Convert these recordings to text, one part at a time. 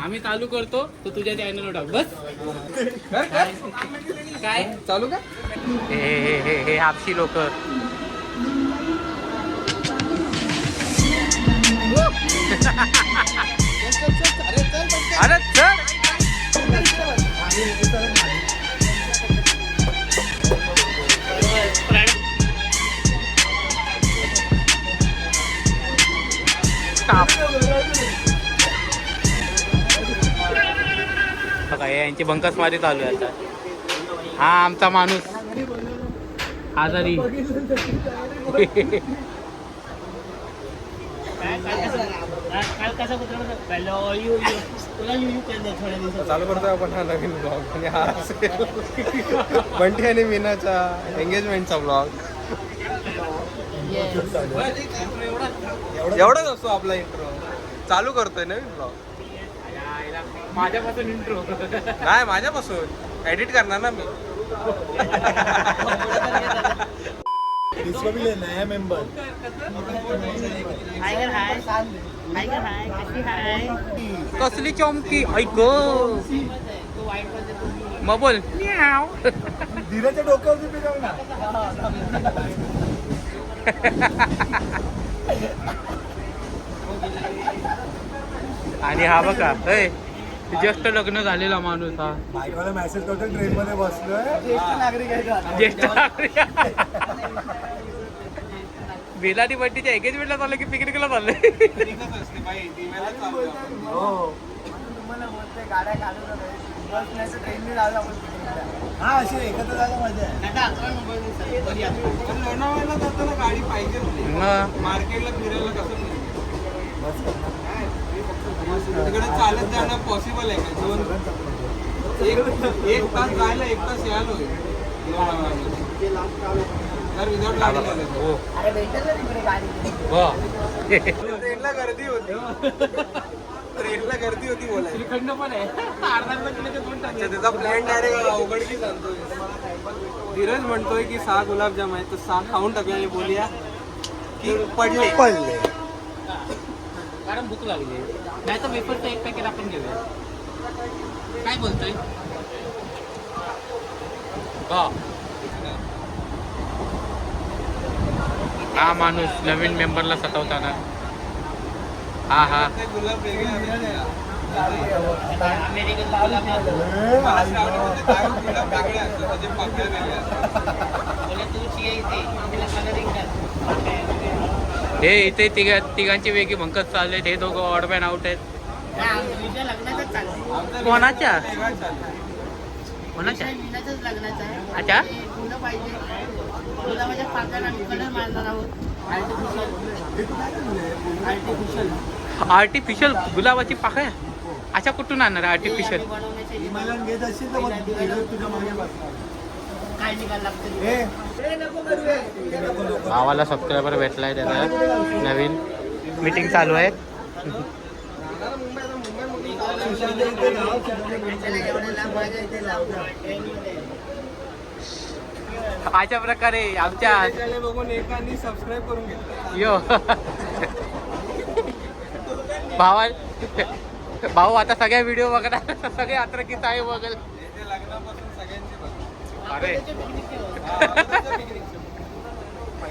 आम्ही चालू करतो तो तुझ्या चॅनलवर टाक बस. काय चालू का? हे आपशी लोक. अरे चल बघा यांची बंकसवारी चालू आहे आता. हा आमचा माणूस आजारी. चालू करतोय आपण हा नवीन ब्लॉग आणि हा बंटी आणि मीनाचा एंगेजमेंटचा ब्लॉग. एवढाच असतो आपला इंट्रो. चालू करतोय नवीन ब्लॉग. माझ्यापासून इंट्रो नाही माझ्यापासून एडिट करणार ना मी. इसको भी लेना है मेंबर. कसली चमकी ऐक मग बोल. धीराच्या डोक्यावरती फिरव ना. आणि हा बघा जस्ट लग्न झालेला माणूस हा. बाईकवाला मेसेज करतो ट्रेन मध्ये बसलोय. ज्येष्ठ नागरिक. बेलादी बंटीच्या एंगेजमेंटला चाललं की पिकनिकला चाललंय. हा अशी एकत्र जागा मजा आहे. लोणावळ्याला जाताना गाडी पाहिजे मार्केटला फिरायला कसं तिकडे चालत जाणं पॉसिबल आहे का? एक तास जायला 1 तास यायला होईल तर विदाउट गाडी झालं. ट्रेनला गर्दी होती. ट्रेनला गर्दी होती बोलायला. श्रीखंड पण आहे. त्याचा प्लॅन डायरेक्ट अवघडकी सांगतोय. धीरज म्हणतोय की 6 गुलाबजाम आहे तर 6 खाऊन टाकूया आणि बोलूया की पडले. कारण भूक लागली. नाही तर वेफरचं 1 पॅकेट आपण घेऊया. काय बोलतोय? हा माणूस नवीन मेंबरला सतावताना. हा गुलाब वेगळे हे इथे तिघांची वेगळी भंकत चालले. हे दोघं ऑड मॅन आउट आहेत. कोणाच्या कोणाच्या अच्छा आर्टिफिशियल गुलाबाची पाकळ्या. अच्छा कुठून आणणार आर्टिफिशियल? घेत असेल तर तुझ्या मागे. भावाला सबस्क्रायबर भेटलाय त्याचा. नवीन मीटिंग चालू आहे. अशा प्रकारे आमच्या बघून एकाने सबस्क्राईब करून घेतलं. यो भाऊ आता सगळ्या व्हिडिओ बघणार. सगळे अत्रकीच आहे बघल. लग्नापासून सगळ्यांचे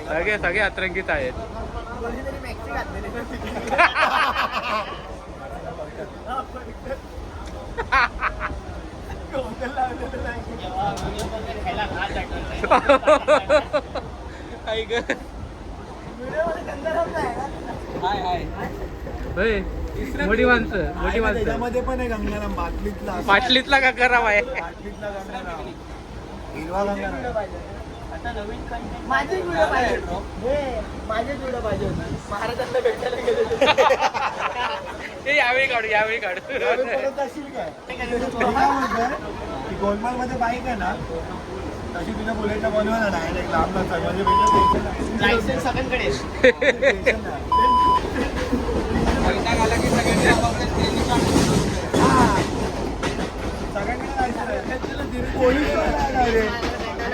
अरे सगळे अत्रंकित आहेत. मोठी माणसं त्यामध्ये पण आहे गंगाराम. बाटलीतला का खराब आहे. हिरवा गंगाराम. माझे व्हिडिओ पाहिजे. महाराजांना भेटायला गेले. यावेळी काढू गोलमाल मध्ये बाईक आहे ना तशी तुझ्या बुलेटला बनवा ना डायरेक्ट लांब म्हणजे लायसन्स सगळ्यांकडे.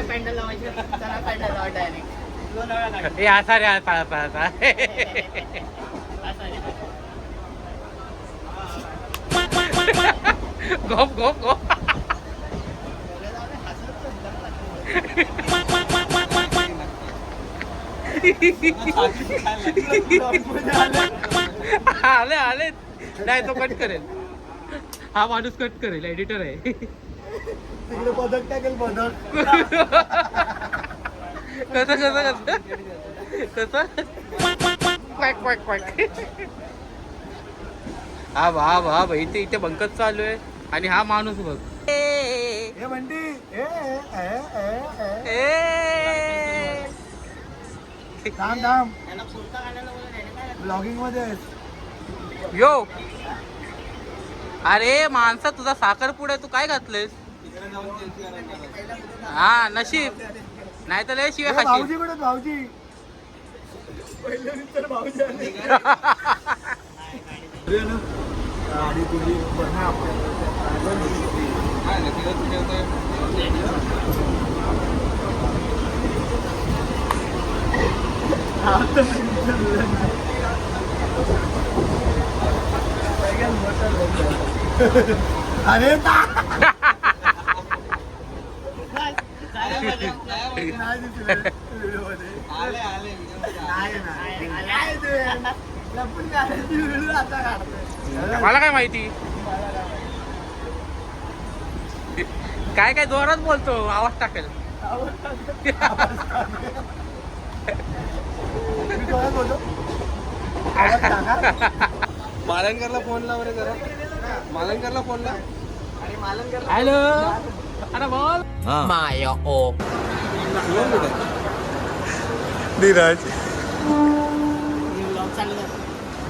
पॅन्डल लावायचे. पॅन्डल लावा डायरेक्ट. गप गप गप. आले आले. नाही तो कट करेल. हा माणूस कट करेल. एडिटर आहे. तिकडे बदक टाकेल बदक. कसं कसं कसं कसं क्वॅक क्वॅक क्वॅक. हा भा इथे इथे बंकच चालू आहे आणि हा माणूस बघ. हे म्हणती थांब थांब ब्लॉगिंग मध्ये यो. अरे माणसा तुझा साखरपुडा तू काय घातलेस? हा नशीब नाही तर लय शिवाय खाशील. भाऊजी कुठे भाऊजी? पहिल्यानंतर भाऊजी आले. गाडी तुझी बघा अरे मला काय माहिती. काय काय जोरात बोलतो आवाज टाकेल. मालनकरला फोन लाव रे जरा. मालनकरला फोन लाव. हॅलो. अरे बोल. माया ओ धीरज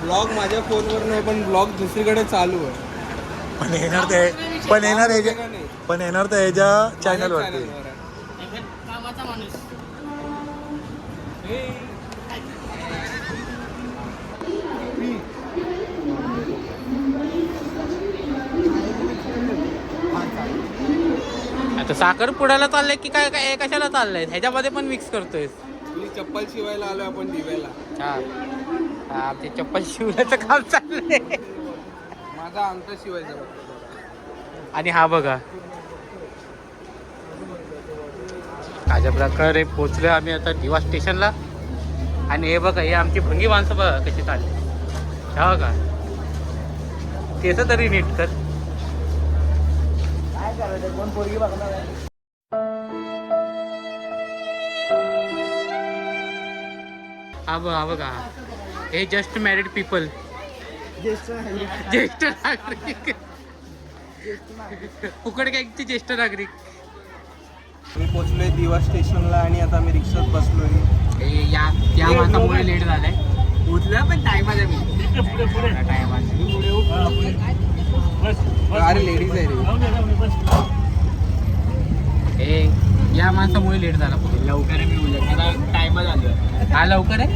ब्लॉग माझ्या फोनवर नाही पण ब्लॉग दुसरीकडे चालू आहे. पण येणार तर ह्याच्या चॅनल वरती. कामाचा माणूस. आता साखरपुड्याला चाललंय की काय काय कशाला चाललंय? ह्याच्यामध्ये पण मिक्स करतोय. तुझी चप्पल शिवायला आलोय आपण दिव्याला. हा ते चप्पल शिवण्याचं काम चाललंय. माझा अंगठा शिवायचा. आणि हा बघा अशा प्रकारे पोचलो आम्ही आता दिवा स्टेशनला. आणि हे बघा हे आमची भंगी माणसं बघा कशी चालली. हा बघा केस तरी नीट कर. काय करायचं कोण पोरगी बघणार आहे? हा बघा हे जस्ट मॅरिड पीपल. ज्येष्ठ नागरिक. फुकट गँगचे ज्येष्ठ नागरिक. मी पोचलोय दिवा स्टेशनला आणि आता मी रिक्षात बसलोय. या माणसामुळे लेट झालाय. उठला पण टायमाला मी. अरे लेडीज आहे रे. या माणसामुळे लेट झाला. लवकर मी उलट आता टायमाला आलो. हा लवकर आहे.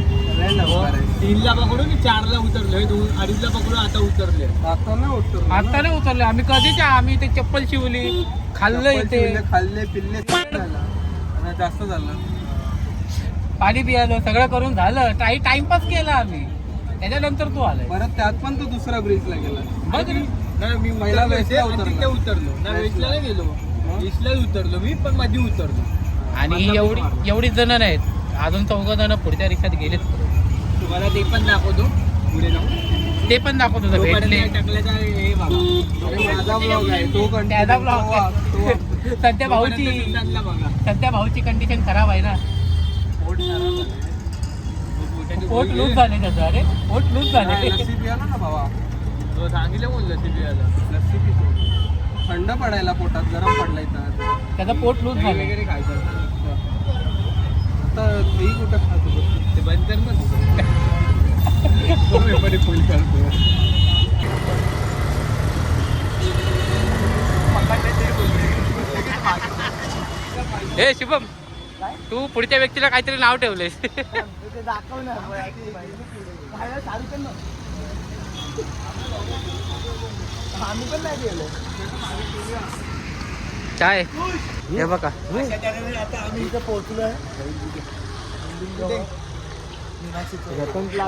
3ला पकडून 4ला उतरलोय. 2-2:30ला पकडून आता उतरले. आता ना उठतो. आता नाही उतरले आम्ही कधीच. आम्ही ते चप्पल शिवली खाल्लं इथे खाल्ले पिल्ले झालं. जास्त झालं. पाणी पियालो सगळं करून झालं. टाइमपास केला आम्ही. त्याच्यानंतर तू आलाय परत त्यात पण तो दुसरा ब्रिजला गेला. बघ रे. मी पहिला वेस्टला उतरलो. वेस्टला नाही गेलो. ईस्टला उतरलो मी पण मध्ये उतरलो. आणि एवढी जण नाहीत. अजून 4 जण पुढच्या रिक्षात गेलेत. तुम्हाला ते पण दाखवतो पुढे जाऊन. ते पण दाखवतो भेटले. टाकल्याचा हे बघा. माझा ब्लॉग आहे तो त्याचा ब्लॉग सध्या भाऊची बघा. सध्या भाऊची कंडिशन खराब आहे ना. पोट लूज झाले त्याचं. अरे पोट लूज झाले. लस्सी पियाला ना भावा. तो सांगितलं बोललं लस्सी पियाला. लस्सी पितो. थंड पडायला पोटात गरम पडलाय तर त्याचं पोट लूज झालं. वगैरे खायचं. आता तेही कुठं खातो. ते बंद कर ना. फुल करतो. हे शुभम तू पुढच्या व्यक्तीला काहीतरी नाव ठेवलेस. आम्ही पण नाही गेलो. काय हे बघा आता आम्ही इथे पोहोचलोय.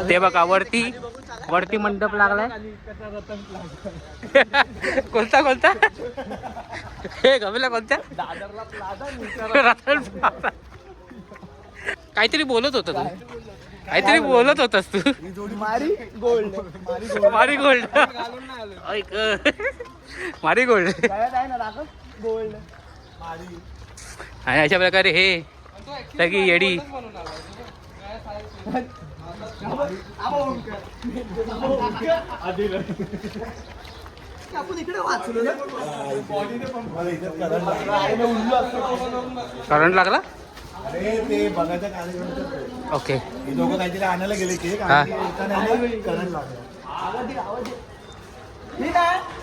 ते बघा वरती वरती मंडप लागलाय. कोणता कोणता हे गमीला कोणत्या रतन प्लाझा. काहीतरी बोलत होता तू, काहीतरी बोलत होतास तू. मारी गोल्ड मारी गोल्ड घालून नाही आलो. ऐक मारी गोल्ड. आहे ना दाखव गोल्ड मारी. आणि अशा प्रकारे हे तो actually सगळी येडी. म्हणून आला. आपण इकडे वाचलो ना. मला इथं करंट लागला. अरे ते बघायचं कार्यक्रम. ओके हे दोघं काहीतरी आणायला गेले केक हा. आणि येताना करंट लागला.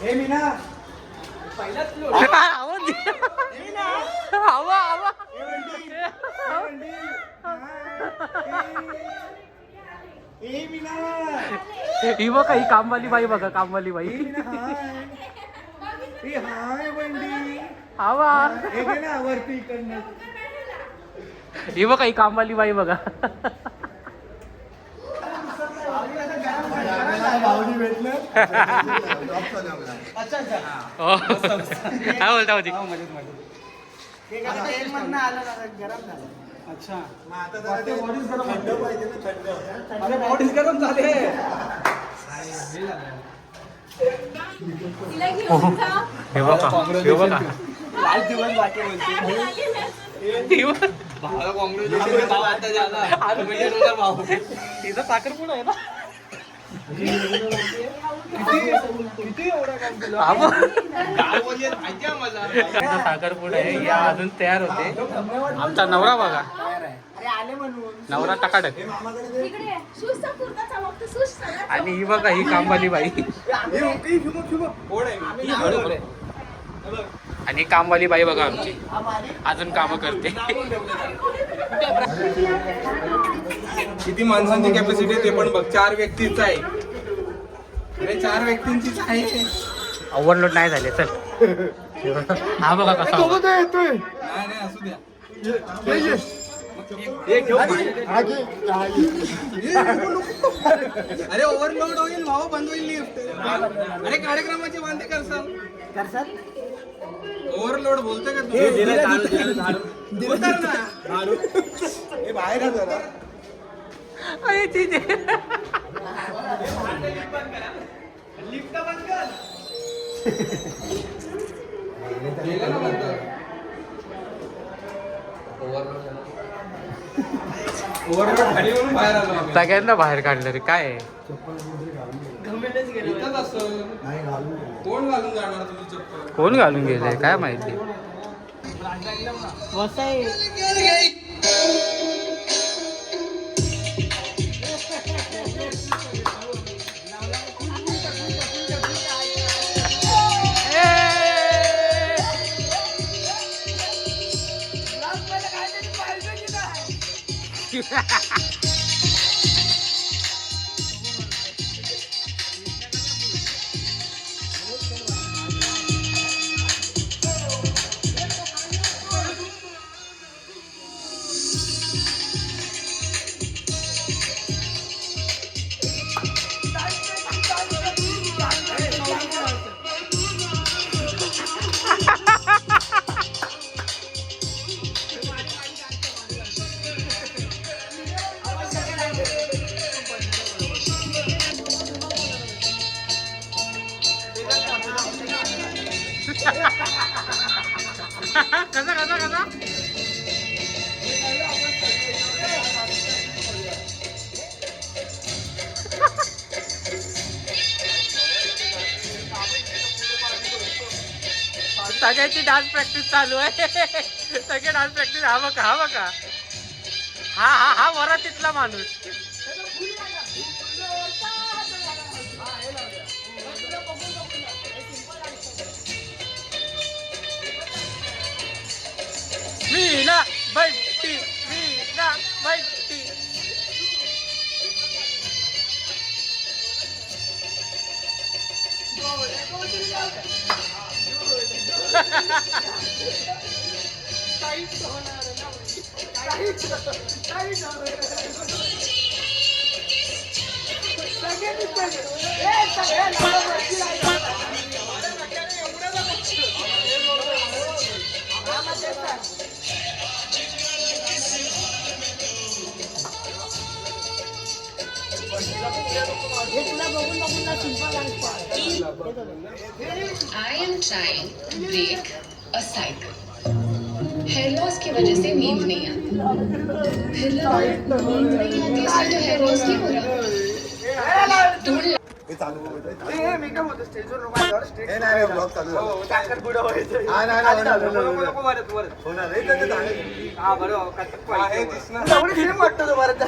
हे मीना आवाज दे. हवा हवा. ए मीना ही बघा ही कामवाली बाई बघा कामवाली बाई. ए हाय बंडी. हवा. हे घे ना वरती इकडनं. ही बघा ही कामवाली बाई बघा. भावनी भेटलं. हो. काय बोलता होती. अच्छा मग आता जरा ते थंड पाहिजे ना थंड. अरे बॉडीज गरम झाले. हे बघा हे बघा लाल दिवस बाकी बोलते. ही बघा. भावाला काँग्रेस भाव आता झाला. भाऊ तिचा साखरपुडा आहे ना. किती एवढा काम केलं. हवा. काय बोलले माहिती आहे मला. तिचा साखरपुडा आहे या अजून तयार होते. आमचा नवरा बघा नवरा टकाटक. आणि ही बघा ही कामवाली बाई. कोण आहे. आणि ही कामवाली बाई बघा आमची अजून कामं करते. किती माणसांची कॅपॅसिटी ते पण बघ. 4 व्यक्तीच आहे. अरे 4 व्यक्तींचीच आहे. ओव्हरलोड नाही झाले चल. हा बघा कसा नाही नाही असू द्या. अरे ओव्हरलोड होईल भाऊ. बंद होईल लिफ्ट. अरे कार्यक्रमाचे वांदे करसाल. ओव्हरलोड बोलतोय का तू. उतर ना. हे बाहेर आहे जरा. अरे तिथे लिफ्ट बंद कर. गेलं ना बंद. ओव्हरलोड झाली म्हणून बाहेर आलो आम्ही. सगळ्यांना बाहेर काढलं रे काय आहे? इथंच असं. नाही घालून. कोण घालून जाणार तुझी चप्पल. कोण घालून गेले काय माहिती. कसा कसा कसा सगळ्यांची डान्स प्रॅक्टिस चालू आहे. सगळे डान्स प्रॅक्टिस. हा बघा हा बघा हा हा हा वरातीतला माणूस. Meena Bunty Meena Bunty. I am trying to break a cycle. Hair loss की वजह से नींद नहीं आती, फिर नींद नहीं आती इसलिए तो हेयर लॉस नहीं हो रहा। ढूंढ हे चालू मेकअप होतं स्टेजवर माझ्यावर स्टेज हे नाही ब्लॉग चालू आहे. टाकर बुडा व्हायचं हा, नाही, नाही, नाही, नाही, नाही. नको वरत वरत होणार रे ते चालेल. हा बरोबर आहे दिसणार एवढी फिल्म वाटतो तो वरत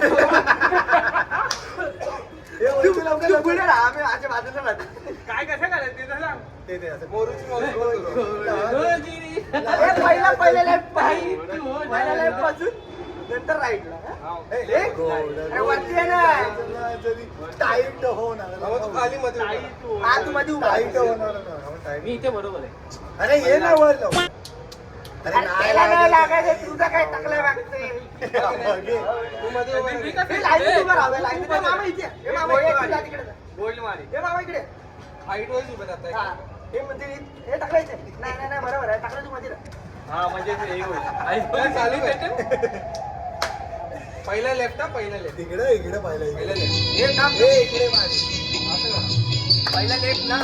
तू पुढे राहा आम्ही आजच्या बाजूला राहतो काय कसं करायचं ते तर सांग ते असं मोरूची पहिला लेफ्ट पासून नंतर राईटला वरती आहे ना टाईट होणार खाली मध्ये आतमध्ये उभा टाईट होणार ना. मी इथे बरोबर आहे. अरे ये ना वर लाव. अरे नाही लागायचं तुझा काय टाकलाय मागते तू मध्ये उभा राहा. लाईनीत उभं राहावं, लाईनीत. हे मामा इथे. हे मामा इकडे जा, तिकडे जा. हे मामा इकडे. हाईट वाईज उभे राहताय हा. हे म्हणजे हे टाकायचं नाही बरोबर आहे टाकलं तू मध्ये राहा. हा म्हणजे हे होईल चालू आहे पहिला लेफ्ट हा पहिला लेफ्ट इकडे इकडे पाहिलं पहिला इकडे. लेफ्ट हे थांब. हे इकडे मार. असं का पहिला लेफ्ट ना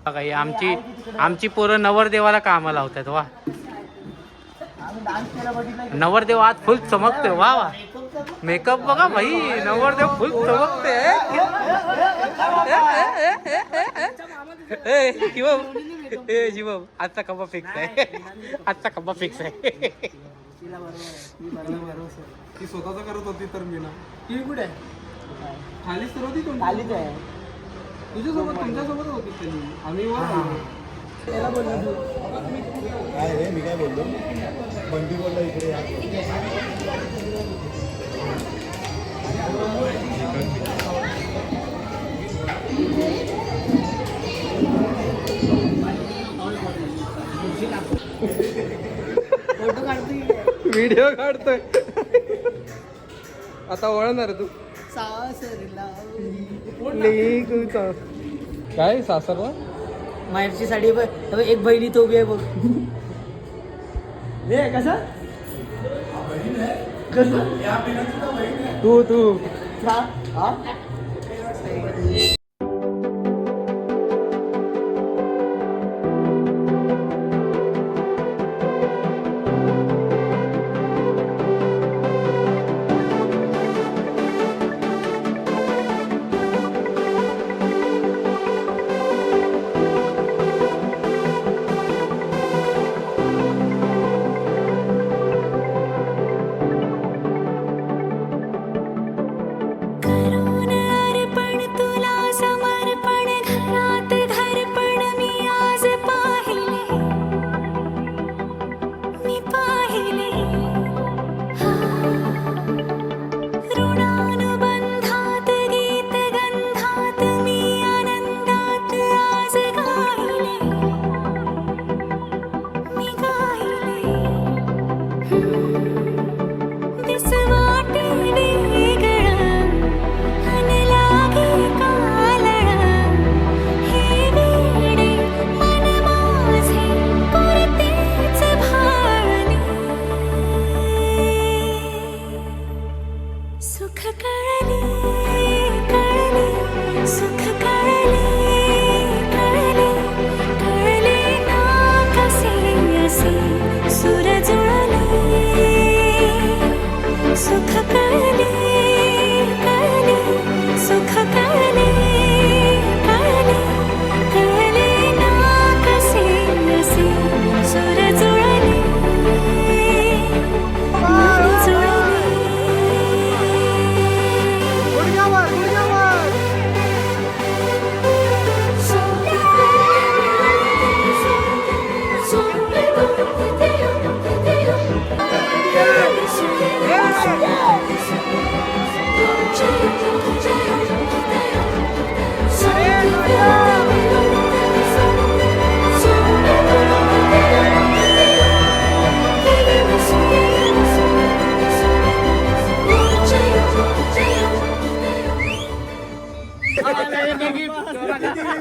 बघा ही आमची पोरं नवरदेवाला कामाला लावतात. वा नवरदेव आज फुल चमकते. वा वा मेकअप बघा भाई नवरदेव फुल चमकते. शिवम आजचा खंबा फिक्स आहे. आजचा खंबा फिक्स आहे. ती स्वतःच करत होती तर मी ना ती कुठे खालीच तर होती तुमची खालीच आहे तुझ्यासोबत तुमच्यासोबत होती त्यांनी आम्ही वर आलो. त्याला बोललो तू काय रे मी काय बोललो बंटी बोलला इकडे या. फोटो काढतोय व्हिडिओ काढतोय आता वळणार तू सासरला काय सासरला माहेरची साडी एक बहिणी तो बी आहे बघ हे कसं तू हा करुणा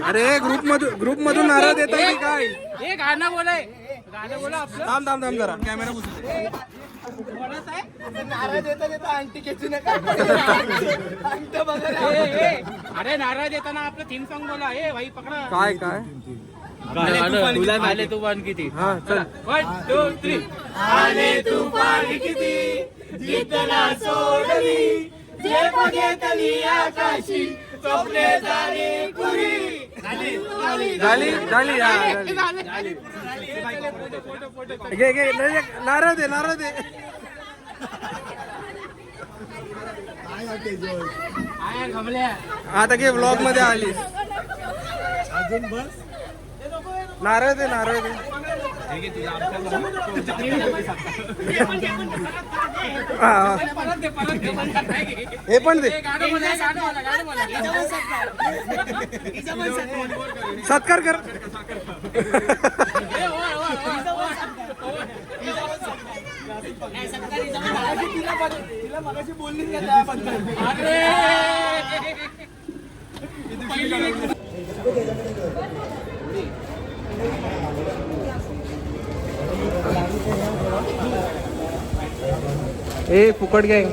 अरे ग्रुप मधून नारळ देतात की काय? हे गाणं बोलाय, गाणं बोला आपलं. थांब थांब थांब जरा कॅमेरा पुसू दे. नारळ देता देता अंगठी खेचू नका. अंगठा बघा रे. अरे नारळ देताना आपलं थीम सॉन्ग बोला. हे भाई पकडा. काय काय आले तू पान किती. हा चल 1 2 3. आले तू पाणी किती जितना सोडली जे बघेतली आकाशी स्वप्ने झाली पुरी. झाली झाली हा, झाली. घे घे नारळ दे नारळ दे. आता घे ब्लॉग मध्ये आलीस. अजून बस. नारळ दे नारळ दे. हा, हा. हे पण दे. सत्कार कर. तिला मगाशी बोलली का त्याबद्दल? ए फुकट गँग.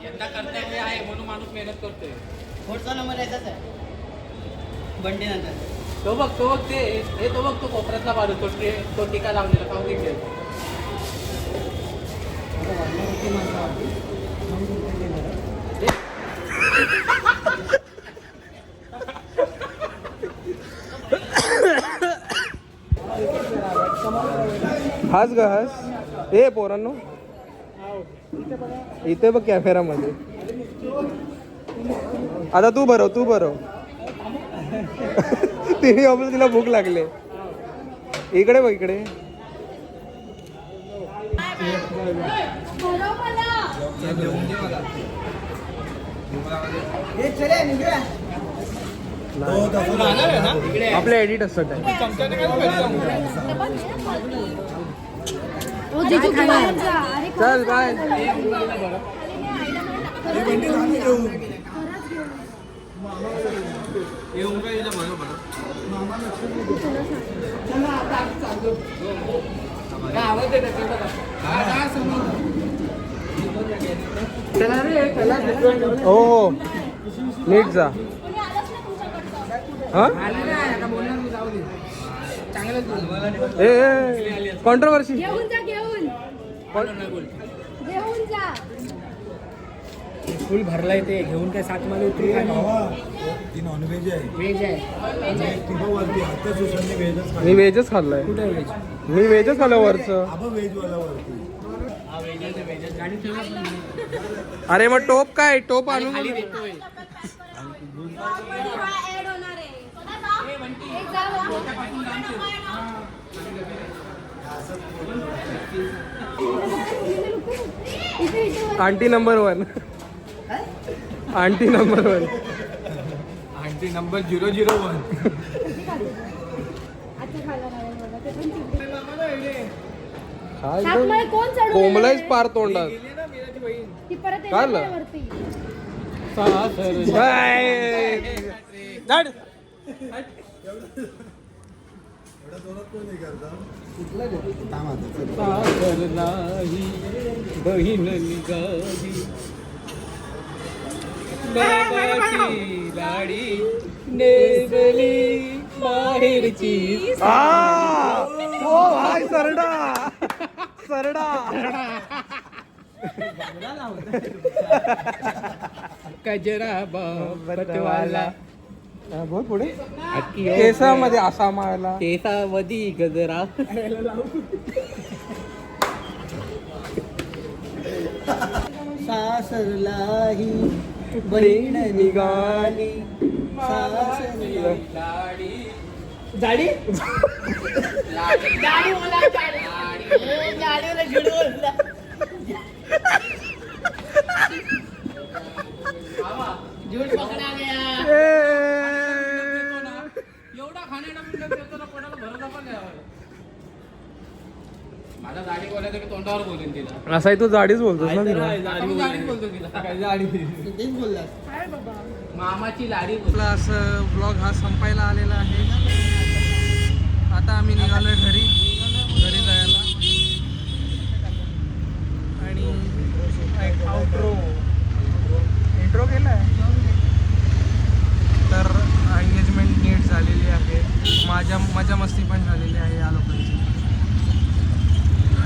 यंदा कर्तव्य आहे म्हणून माणूस मेहनत करतोय. पुढचा नंबर याचाच आहे बंडी नंतर. तो बघ ते हे तो बघ तो कोपऱ्यातला बाजू तो टीका लावलेला साऊथ इंडियन. हाच ग हाच. ए पोरांनो इथे बघ कॅमेरा मध्ये. आता तू भरव तिने आपलं तिला भूक लागले. इकडे बघ इकडे. आपले एडिट असतात. चल बाय. हो हो नीट जा. हा ए कॉन्ट्रोवर्सी. घेऊन जा. फुल भरलाय ते घेऊन काय सात मध्ये उतरू काय ती नॉनव्हेज आहे. व्हेज आहे. वरती आता सुशांतने व्हेजच मी व्हेजच खाल्लंय. कुठे व्हेज मी व्हेजच खाल्लं वरचं. व्हेज वाला वरती. अरे मग टोप काय टोप आणून ऍड होणार आहे. एक जावा. आंटी नंबर 1. आंटी नंबर 1. आंटी नंबर 001. काय कोण चढवलं? कोंबलाच पार तोंडात. ती परत काय आलं? येणार वरती. बहीण निघाली बाबाची लाडी नेसली बाहेरची. ओ भाई सरडा कजरा बाबतवाला बोल पुढे. केसामध्ये असा मारला. केसावधी गजरा. सासरलाही बहीण निघाली जाडी एवढा खाण्याला देतो ना कोणाला भरोसा पण नाही आम्हाला. माझा गाडी बोलायचं की तोंडावर बोलेन तिला. असाही तू जाडीच बोलतोस ना तिला. आपण गाडीच बोलतो तिला. तेच बोलला मामाची लाडी आपला असं ब्लॉग हा संपायला आलेला आहे. आता आम्ही निघालोय घरी जायला आणि एक आउट्रो इंट्रो केलाय. तर एंगेजमेंट नीट झालेली आहे. मजा मस्ती पण झालेली आहे या लोकांची.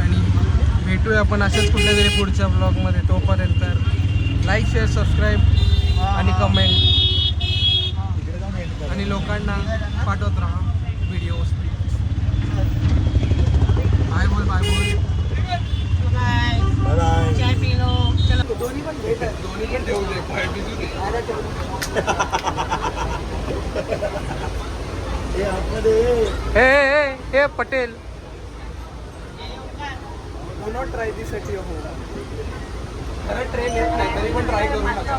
आणि भेटूया आपण अशाच कुठल्या तरी पुढच्या ब्लॉगमध्ये. तोपर्यंत लाईक शेअर सबस्क्राईब आणि कमेंट आणि लोकांना पाठवत राहा व्हिडिओज. बाय बोल बाय बोल. दोन्ही पण भेटत दोन्ही पण ठेवू दे पार्टी तुझी. हे Patel do not try this eight your home. खरं ट्रेन येत नाही तरी पण ट्राय करू नका.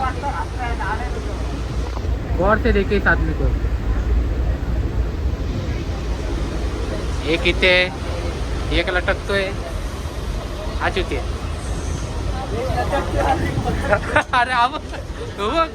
गौर से देखे इस आदमी को. एक इथे एक लटकतोय. हा चुती अरे आव बघ